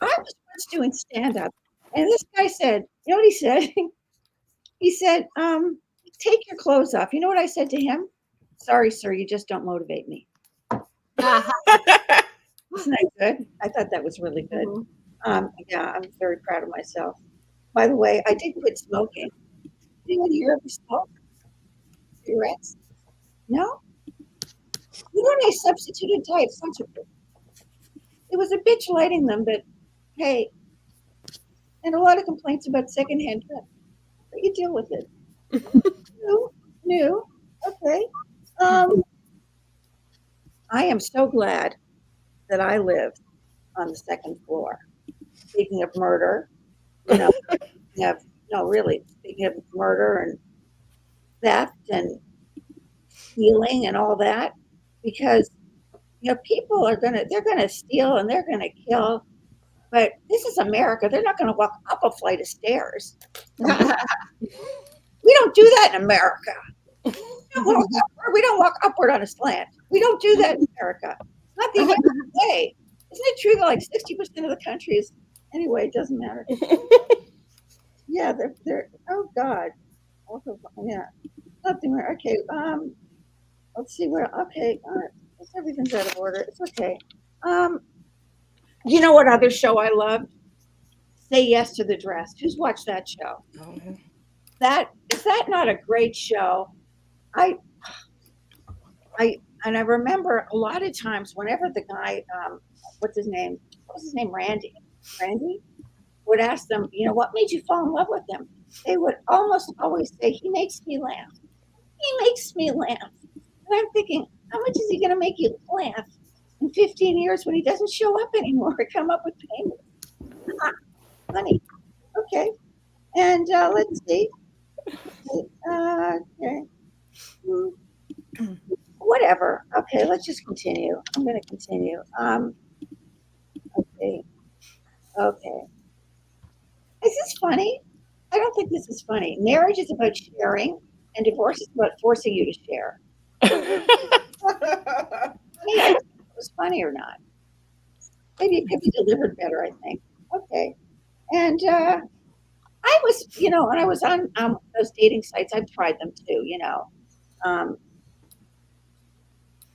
I was once doing stand-up, and this guy said, you know what he said? He said, take your clothes off. You know what I said to him? Sorry, sir, you just don't motivate me. Isn't that good? I thought that was really good. Yeah, I'm very proud of myself. By the way, I did quit smoking. Anyone here ever smoke? Cigarettes? No? You know what I substituted diet Suntory? It was a bitch lighting them, but hey, and a lot of complaints about secondhand drugs. But you deal with it. New. Okay. I am so glad that I lived on the second floor. Speaking of murder, you know, speaking of murder and theft and stealing and all that, because people they're gonna steal and they're gonna kill, but this is America. They're not gonna walk up a flight of stairs. We don't do that in America. We don't walk upward on a slant. We don't do that in America. Not the American way. Isn't it true that like 60% of the country is anyway? It doesn't matter. Yeah, they're. Oh God. Yeah. Nothing. Okay. Let's see where. Okay. Everything's out of order. It's okay. You know what other show I loved? Say Yes to the Dress. Who's watched that show? Is that not a great show? I remember a lot of times whenever the guy, what's his name? Randy would ask them, what made you fall in love with him? They would almost always say, he makes me laugh. He makes me laugh. And I'm thinking, how much is he going to make you laugh in 15 years when he doesn't show up anymore or come up with payments? Funny. Okay. And let's see. Okay. Whatever. Okay, let's just continue. I'm going to continue. Okay. Is this funny? I don't think this is funny. Marriage is about sharing, and divorce is about forcing you to share. I mean, I don't know if it was funny or not. Maybe it could be delivered better, I think. Okay. And I was, when I was on those dating sites, I've tried them too,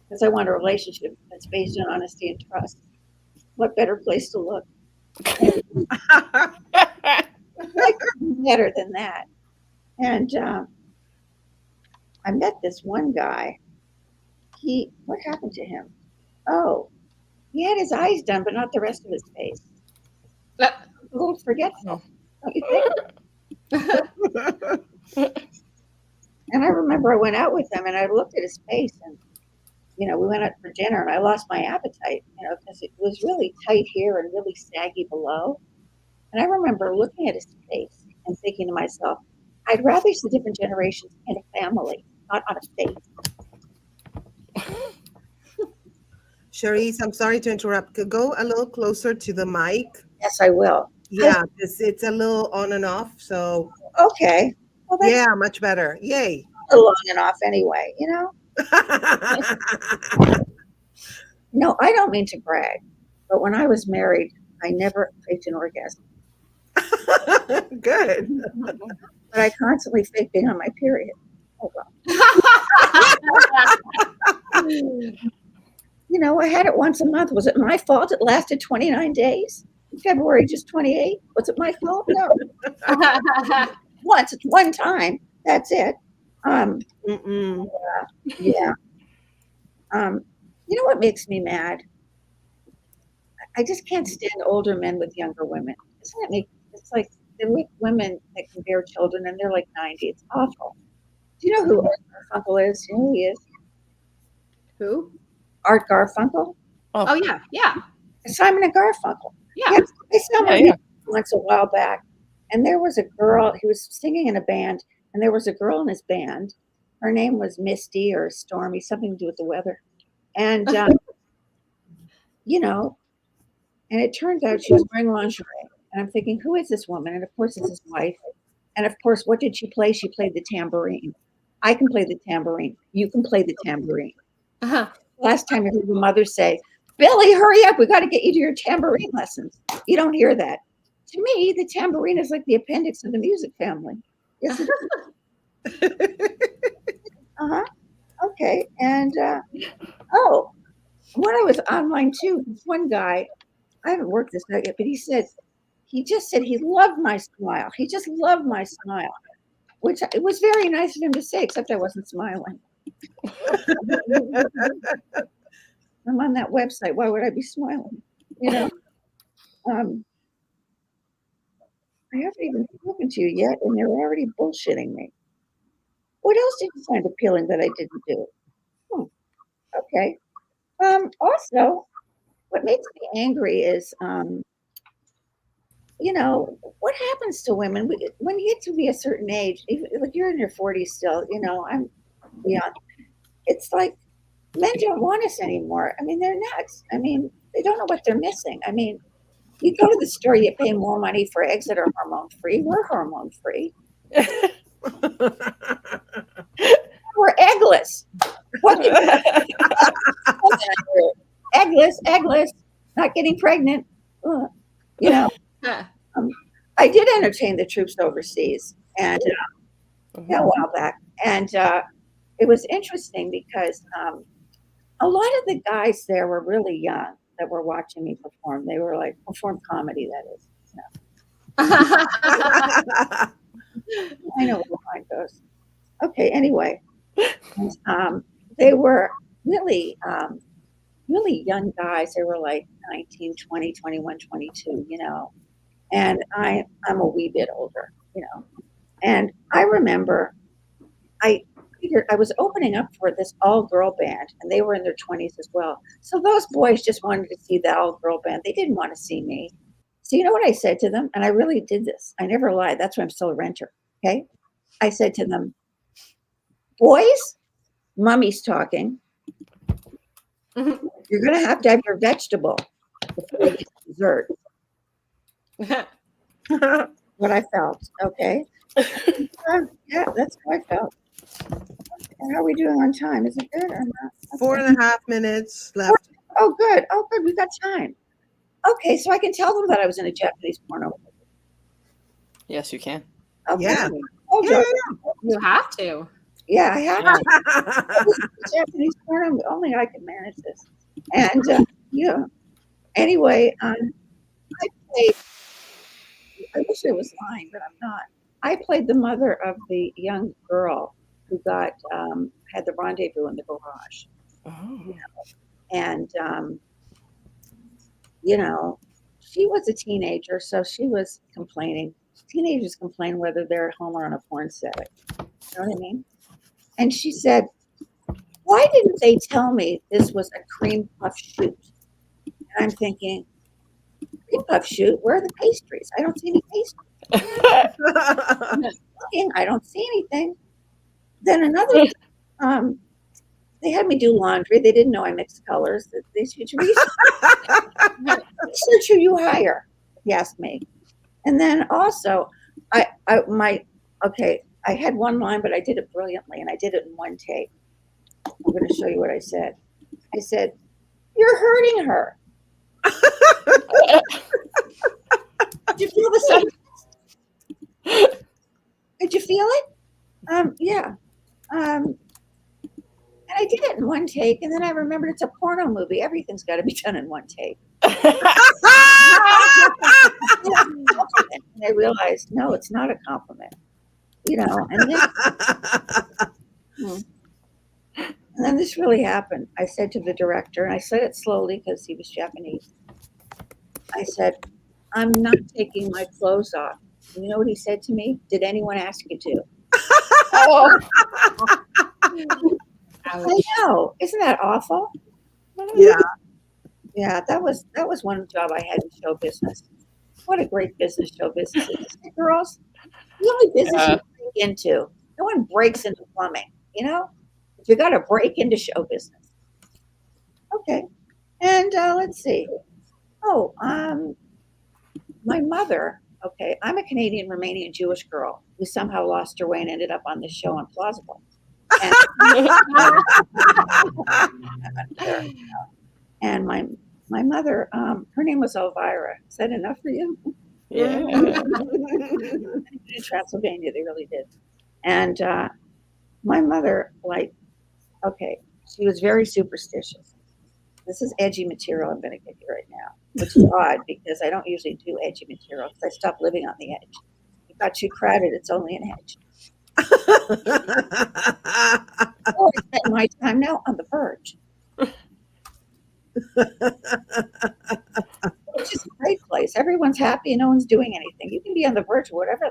because I want a relationship that's based on honesty and trust. What better place to look? Better than that. And I met this one guy. What happened to him? Oh, he had his eyes done, but not the rest of his face. A little forgetful, don't you think? And I remember I went out with him and I looked at his face and, we went out for dinner and I lost my appetite, because it was really tight here and really saggy below. And I remember looking at his face and thinking to myself, I'd rather see different generations in a family, not on a face. Cherise, I'm sorry to interrupt. Go a little closer to the mic. Yes, I will. Yeah, it's a little on and off. So okay. Well, yeah, much better. Yay. A little on and off anyway, No, I don't mean to brag, but when I was married, I never faked an orgasm. Good. But I constantly faked being on my period. Oh well. I had it once a month. Was it my fault it lasted 29 days? February just 28? Was it my fault? No. One time. That's it. Yeah. You know what makes me mad? I just can't stand older men with younger women. It's like they're with women that can bear children and they're like 90. It's awful. Do you know who Art Garfunkel is? You know who he is? Who? Art Garfunkel. Oh yeah, yeah. Simon and Garfunkel. Yeah. I saw him once a while back, and there was a girl. He was singing in a band, and there was a girl in his band. Her name was Misty or Stormy, something to do with the weather. And and it turns out she was wearing lingerie. And I'm thinking, who is this woman? And of course, it's his wife. And of course, what did she play? She played the tambourine. I can play the tambourine. You can play the tambourine. Last time I heard your mother say, Billy, hurry up. We got to get you to your tambourine lessons. You don't hear that. To me, the tambourine is like the appendix of the music family. Yes, it is. Uh-huh. Okay. And when I was online too, this one guy, I haven't worked this out yet, but he just said he loved my smile. He just loved my smile, which it was very nice of him to say, except I wasn't smiling. I'm on that website. Why would I be smiling? I haven't even spoken to you yet, and they're already bullshitting me. What else did you find appealing that I didn't do? Okay. Also, what makes me angry is, what happens to women when you get to be a certain age, like you're in your 40s still, I'm beyond. It's like men don't want us anymore. I mean, they're nuts. I mean, they don't know what they're missing. I mean, you go to the store, you pay more money for eggs that are hormone free. We're hormone free. We're eggless. Eggless, not getting pregnant. I did entertain the troops overseas, and a while back, and it was interesting because a lot of the guys there were really young that were watching me perform. They were like perform comedy, that is. I know where the line goes. Okay, anyway, they were really young guys. They were like 19, 20, 21, 22, and I'm a wee bit older, and I remember I was opening up for this all-girl band, and they were in their 20s as well. So those boys just wanted to see the all-girl band. They didn't want to see me. So you know what I said to them? And I really did this. I never lied. That's why I'm still a renter. Okay. I said to them, boys, mommy's talking. You're going to have your vegetable before you get to dessert. What I felt. Okay. Yeah, that's how I felt. And how are we doing on time? Is it good or not? Okay. 4.5 minutes left. Oh, good. We've got time. Okay, so I can tell them that I was in a Japanese porno. Yes, you can. Okay. Yeah. Oh, Yeah. You have to. Yeah, I have to. Japanese porno. Only I can manage this. And anyway, I played. I wish I was lying, but I'm not. I played the mother of the young girl who got had the rendezvous in the garage. Oh. And she was a teenager, so she was complaining. Teenagers complain whether they're at home or on a porn set. You know what I mean? And she said, "Why didn't they tell me this was a cream puff shoot?" And I'm thinking, cream puff shoot? Where are the pastries? I don't see any pastries. I don't see anything. Then another, they had me do laundry. They didn't know I mixed colors. They should research who you hire, if you ask me. And then also, I had one line, but I did it brilliantly, and I did it in one take. I'm going to show you what I said. I said, "You're hurting her." Did you feel the substance? Did you feel it? Yeah. And I did it in one take, and then I remembered it's a porno movie. Everything's got to be done in one take. And I realized, no, it's not a compliment. And then this really happened. I said to the director, and I said it slowly because he was Japanese. I said, "I'm not taking my clothes off." And you know what he said to me? "Did anyone ask you to?" Oh. I know. Isn't that awful? Yeah. Yeah, that was one job I had in show business. What a great business show business is. Girls, the only business you break into. No one breaks into plumbing, But you got to break into show business. Okay. And let's see. Oh, my mother, okay, I'm a Canadian Romanian Jewish girl who somehow lost her way and ended up on this show on Plausible. And my my mother, her name was Elvira. Is that enough for you? Yeah. In Transylvania, they really did. And my mother, like, okay, she was very superstitious. This is edgy material I'm going to give you right now, which is odd because I don't usually do edgy material because I stopped living on the edge. It got too crowded. It's only an edge. So I spend my time now on the verge. Which is a great place. Everyone's happy and no one's doing anything. You can be on the verge of whatever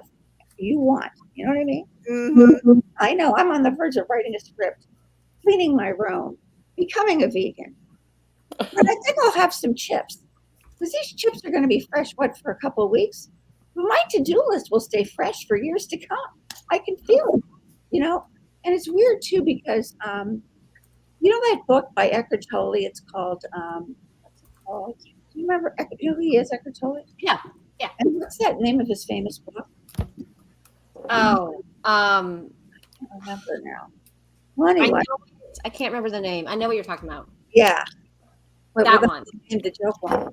you want. You know what I mean? Mhm. I know. I'm on the verge of writing a script, cleaning my room, becoming a vegan. But I think I'll have some chips because these chips are going to be fresh, for a couple of weeks? But my to-do list will stay fresh for years to come. I can feel it, And it's weird, too, because, that book by Eckhart Tolle? It's called, what's it called? Do you remember, who he is, Eckhart Tolle? Yeah. And what's that name of his famous book? Oh, I don't remember now. Well, anyway. I can't remember the name. I know what you're talking about. Yeah. But That one. The joke one.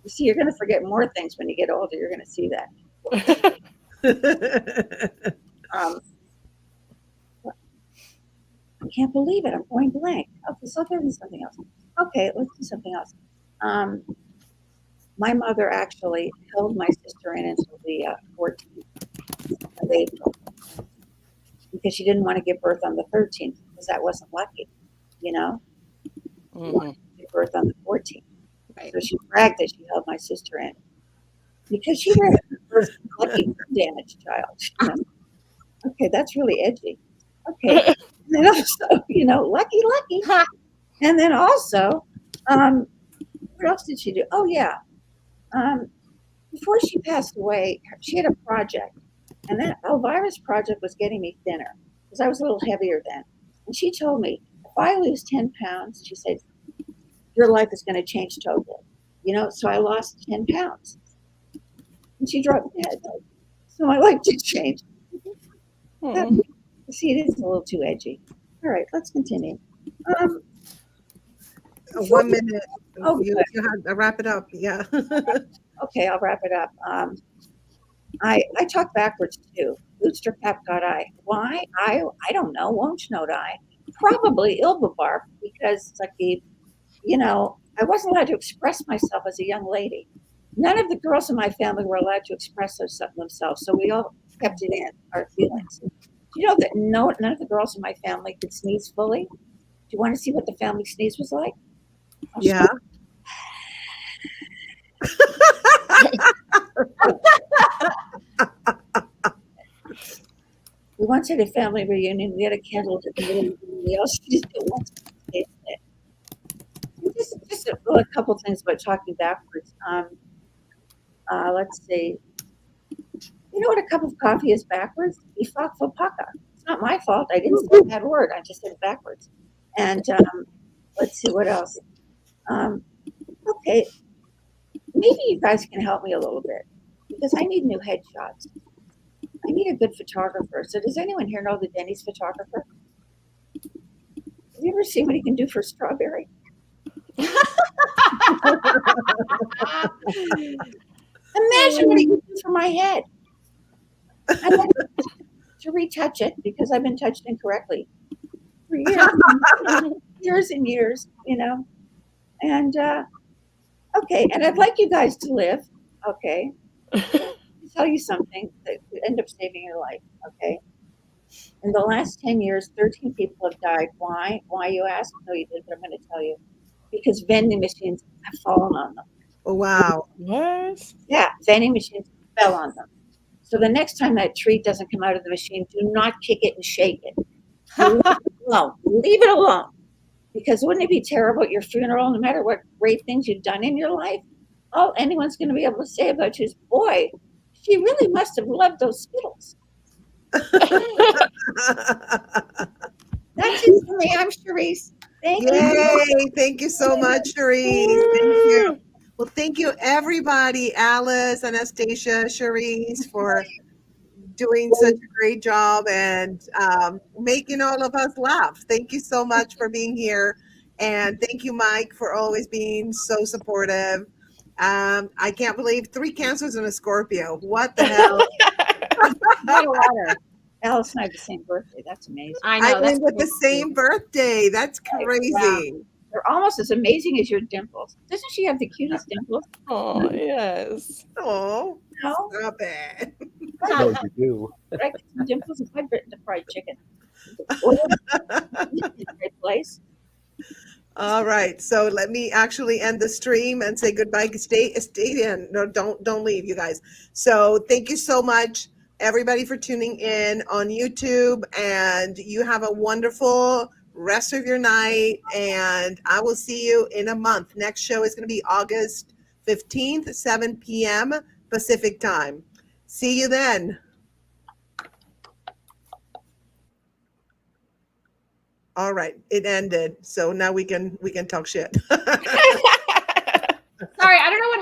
You see, you're going to forget more things when you get older. You're going to see that. I can't believe it. I'm going blank. Okay, so I'll do something else. Okay, let's do something else. My mother actually held my sister in until the 14th of April because she didn't want to give birth on the 13th because that wasn't lucky, Mm-hmm. Give birth on the 14th. Right. So she bragged that she held my sister in because she was the first lucky damaged child. Okay, that's really edgy. Okay. And then also, lucky. And then also, what else did she do? Oh, yeah. Before she passed away, she had a project. And that Elvira's project was getting me thinner because I was a little heavier then. And she told me, if I lose 10 pounds, she said, your life is going to change totally. So I lost 10 pounds. And she dropped dead. So my life did change. Mm-hmm. See, it is a little too edgy. All right, let's continue. 1 minute. Oh, you had to wrap it up. Yeah. Okay, I'll wrap it up. I talk backwards too. Bootstrap got I. Why? I don't know. Won't know I? Probably Ilbabar because I wasn't allowed to express myself as a young lady. None of the girls in my family were allowed to express themselves, so we all kept it in, our feelings. Do you know that none of the girls in my family could sneeze fully? Do you want to see what the family sneeze was like? Yeah. We once had a family reunion. We had a candle at the middle of the else just did once. Just a couple things about talking backwards. Let's see. You know what a cup of coffee is backwards? Ifakfopaka. It's not my fault. I didn't say that word. I just said it backwards. And let's see what else. Okay. Maybe you guys can help me a little bit because I need new headshots. I need a good photographer. So does anyone here know the Denny's photographer? Have you ever seen what he can do for Strawberry? Imagine what he can do for my head. I'd like to retouch it because I've been touched incorrectly for years and years, And okay, and I'd like you guys to live. Okay, tell you something that could end up saving your life. Okay, in the last 10 years, 13 people have died. Why? Why, you ask? No, you didn't, but I'm going to tell you. Because vending machines have fallen on them. Oh, wow. What? Yeah, vending machines fell on them. So the next time that treat doesn't come out of the machine, do not kick it and shake it. Leave it alone. Leave it alone. Because wouldn't it be terrible at your funeral, no matter what great things you've done in your life? All anyone's going to be able to say about you is, boy, she really must have loved those Skittles. That's it for me. I'm Charisse. Thank you. Yay. Thank you so much, Charisse. Thank you. Well, thank you, everybody, Alice, Anastasia, Charisse, for doing such a great job and making all of us laugh. Thank you so much for being here. And thank you, Mike, for always being so supportive. I can't believe 3 Cancers and a Scorpio. What the hell? Not a water. Alice and I have the same birthday. That's amazing. I I know. That's went with the crazy. same birthday. That's crazy. They're almost as amazing as your dimples. Doesn't she have the cutest dimples? Oh, yes. Oh, No, stop it. No, you do. but I get some dimples if I've written the fried chicken. Or great place. All right. So let me actually end the stream and say goodbye. Stay in. No, don't leave, you guys. So thank you so much, everybody, for tuning in on YouTube. And you have a wonderful rest of your night. And I will see you in a month. Next show is going to be August 15th, 7 p.m. Pacific time. See you then. All right, it ended. So now we can talk shit.